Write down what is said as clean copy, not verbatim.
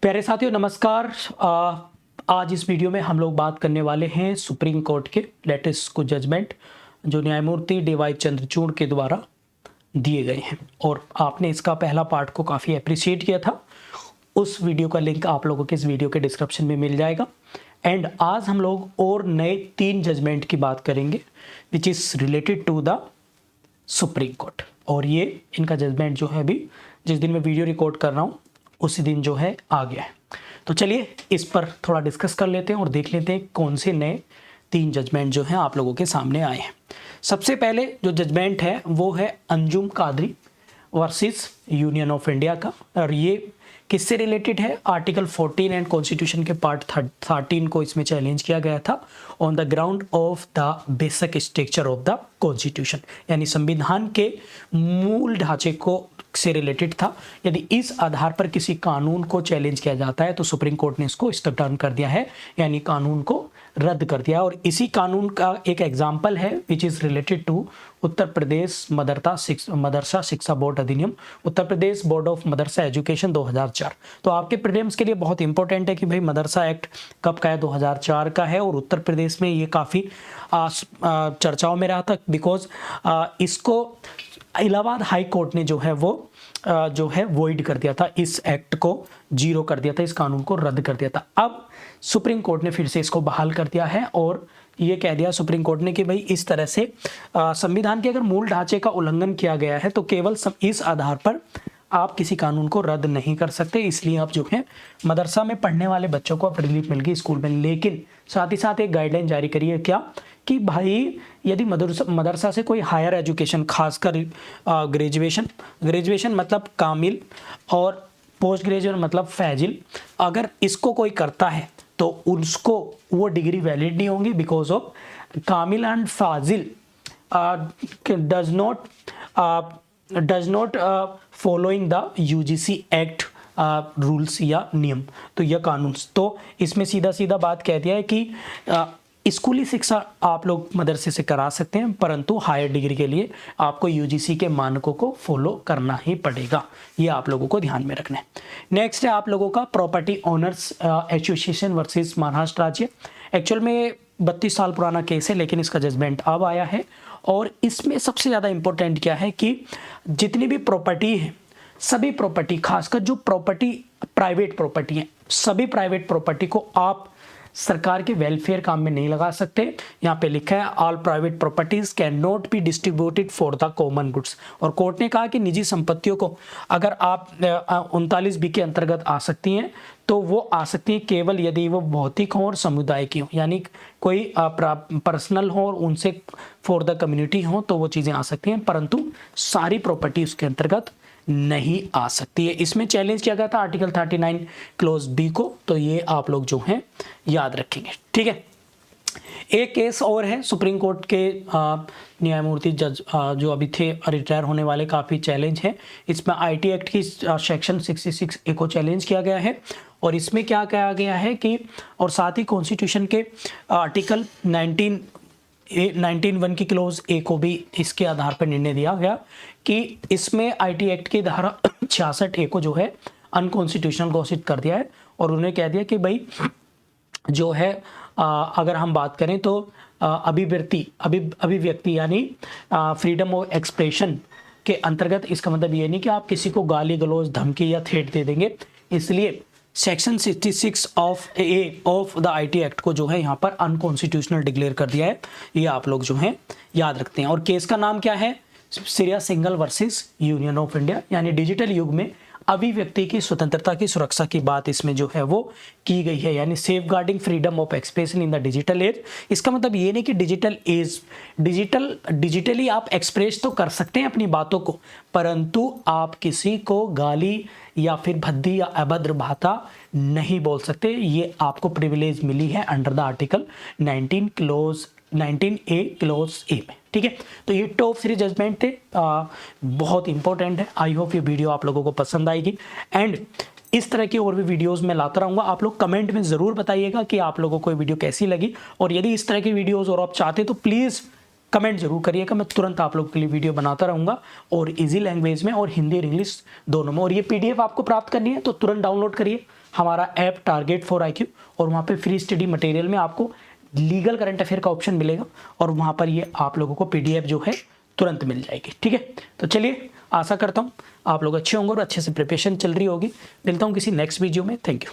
प्यारे साथियों नमस्कार। आज इस वीडियो में हम लोग बात करने वाले हैं सुप्रीम कोर्ट के लेटेस्ट कुछ जजमेंट जो न्यायमूर्ति डी.वाई. चंद्रचूड़ के द्वारा दिए गए हैं और आपने इसका पहला पार्ट को काफ़ी अप्रिशिएट किया था। उस वीडियो का लिंक आप लोगों के इस वीडियो के डिस्क्रिप्शन में मिल जाएगा। एंड आज हम लोग और नए 3 जजमेंट की बात करेंगे which is related to the supreme court. और ये इनका जजमेंट जो है अभी जिस दिन मैं वीडियो रिकॉर्ड कर रहा हूँ उसी दिन जो है आ गया है। तो चलिए इस पर थोड़ा डिस्कस कर लेते हैं और देख लेते हैं कौन से नए 3 जजमेंट जो हैं आप लोगों के सामने आए हैं। सबसे पहले जो जजमेंट है वो है Anjum Qadri versus union of India का। और ये किससे रिलेटेड है? आर्टिकल 14 एंड कॉन्स्टिट्यूशन के पार्ट 13 को इसमें चैलेंज किया गया था on the ground of the basic structure of the constitution, यानी संविधान के मूल ढांचे को से रिलेटेड था। यदि इस आधार पर किसी कानून को चैलेंज किया जाता है तो सुप्रीम कोर्ट ने इसको स्टेप डाउन कर दिया है, यानी कानून को रद्द कर दिया। और इसी कानून का एक एग्जाम्पल है विच is related to Uttar Pradesh मदरसा शिक्षा बोर्ड अधिनियम, Uttar Pradesh board of Madrasa education 2004। तो आपके प्रीलिम्स के लिए बहुत इंपॉर्टेंट है कि भाई मदरसा एक्ट कब का है? 2004 का है। और उत्तर प्रदेश में ये काफ़ी चर्चाओं में रहा था बिकॉज इसको इलाहाबाद हाई कोर्ट ने जो है वो वॉइड कर दिया था, इस एक्ट को जीरो कर दिया था, इस कानून को रद्द कर दिया था। अब सुप्रीम कोर्ट ने फिर से इसको बहाल कर दिया है और ये कह दिया सुप्रीम कोर्ट ने कि भाई इस तरह से संविधान के अगर मूल ढांचे का उल्लंघन किया गया है तो केवल इस आधार पर आप किसी कानून को रद्द नहीं कर सकते। इसलिए आप जो है मदरसा में पढ़ने वाले बच्चों को अब रिलीफ मिल गई स्कूल में, लेकिन साथ ही साथ एक गाइडलाइन जारी करी है क्या कि भाई यदि मदरसा से कोई हायर एजुकेशन खासकर ग्रेजुएशन मतलब कामिल और पोस्ट ग्रेजुएट मतलब फैजिल, अगर इसको कोई करता है तो उसको वो डिग्री वैलिड नहीं होंगी because of Kamil and Fazil does not following the UGC act rules या नियम। तो यह कानून तो इसमें सीधा सीधा बात कह दिया है कि स्कूली शिक्षा आप लोग मदरसे से करा सकते हैं परंतु हायर डिग्री के लिए आपको यूजीसी के मानकों को फॉलो करना ही पड़ेगा। ये आप लोगों को ध्यान में रखना है। नेक्स्ट है आप लोगों का property owners association versus Maharashtra राज्य। एक्चुअल में 32 साल पुराना केस है लेकिन इसका जजमेंट अब आया है और इसमें सबसे ज़्यादा इंपॉर्टेंट क्या है कि जितनी भी प्रॉपर्टी है, सभी प्रॉपर्टी, खासकर जो प्रॉपर्टी प्राइवेट प्रॉपर्टी है, सभी प्राइवेट प्रॉपर्टी को आप सरकार के वेलफेयर काम में नहीं लगा सकते। यहाँ पे लिखा है all private properties can not be distributed for the common goods. और कोर्ट ने कहा कि निजी संपत्तियों को अगर आप 39B के अंतर्गत आ सकती हैं तो वो आ सकती है केवल यदि वो भौतिक हो और समुदाय की हो, यानी कोई पर्सनल हो और उनसे फॉर द कम्युनिटी हो तो वो चीज़ें आ सकती हैं, परंतु सारी प्रॉपर्टी उसके अंतर्गत नहीं आ सकती है। इसमें चैलेंज किया गया था आर्टिकल 39 क्लोज बी को, तो ये आप लोग जो हैं याद रखेंगे, ठीक है। एक केस और है सुप्रीम कोर्ट के न्यायमूर्ति जज जो अभी थे रिटायर होने वाले, काफ़ी चैलेंज है। इसमें आईटी एक्ट की सेक्शन 66A को चैलेंज किया गया है और इसमें क्या कहा गया है कि और साथ ही कॉन्स्टिट्यूशन के आर्टिकल 19(1) की क्लोज ए को भी इसके आधार पर निर्णय दिया गया कि इसमें आईटी एक्ट की धारा 66A को जो है अनकॉन्स्टिट्यूशनल घोषित कर दिया है और उन्होंने कह दिया कि भाई जो है अगर हम बात करें तो अभिव्यक्ति यानी फ्रीडम ऑफ एक्सप्रेशन के अंतर्गत इसका मतलब ये नहीं कि आप किसी को गाली गलौज धमकी या थ्रेट दे देंगे। इसलिए section 66 of the IT act को जो है यहाँ पर अनकॉन्स्टिट्यूशनल डिक्लेयर कर दिया है। ये आप लोग जो हैं याद रखते हैं। और केस का नाम क्या है? Syria single versus union of India, यानी डिजिटल युग में अभिव्यक्ति की स्वतंत्रता की सुरक्षा की बात इसमें जो है वो की गई है, यानी safeguarding freedom of expression in the digital age. इसका मतलब ये नहीं कि डिजिटली आप एक्सप्रेस तो कर सकते हैं अपनी बातों को, परंतु आप किसी को गाली या फिर भद्दी या अभद्र भाषा नहीं बोल सकते। ये आपको प्रिविलेज मिली है under the article 19A clause A में, ठीक है। तो ये टॉप 3 जजमेंट थे, बहुत इंपॉर्टेंट है। आई होप ये वीडियो आप लोगों को पसंद आएगी एंड इस तरह की और भी वीडियोस मैं लाता रहूँगा। आप लोग कमेंट में ज़रूर बताइएगा कि आप लोगों को ये वीडियो कैसी लगी और यदि इस तरह की वीडियोस और आप चाहते तो प्लीज़ कमेंट जरूर करिएगा, मैं तुरंत आप लोगों के लिए वीडियो बनाता रहूँगा और इजी लैंग्वेज में और हिंदी और इंग्लिश दोनों में। और ये PDF आपको प्राप्त करनी है तो तुरंत डाउनलोड करिए हमारा ऐप टारगेट फॉर IQ, और वहाँ पे फ्री स्टडी मटेरियल में आपको लीगल करंट अफेयर का ऑप्शन मिलेगा और वहाँ पर ये आप लोगों को PDF जो है तुरंत मिल जाएगी। ठीक है, तो चलिए आशा करता हूँ आप लोग अच्छे होंगे और अच्छे से प्रिपरेशन चल रही होगी। मिलता हूँ किसी नेक्स्ट वीडियो में। Thank you.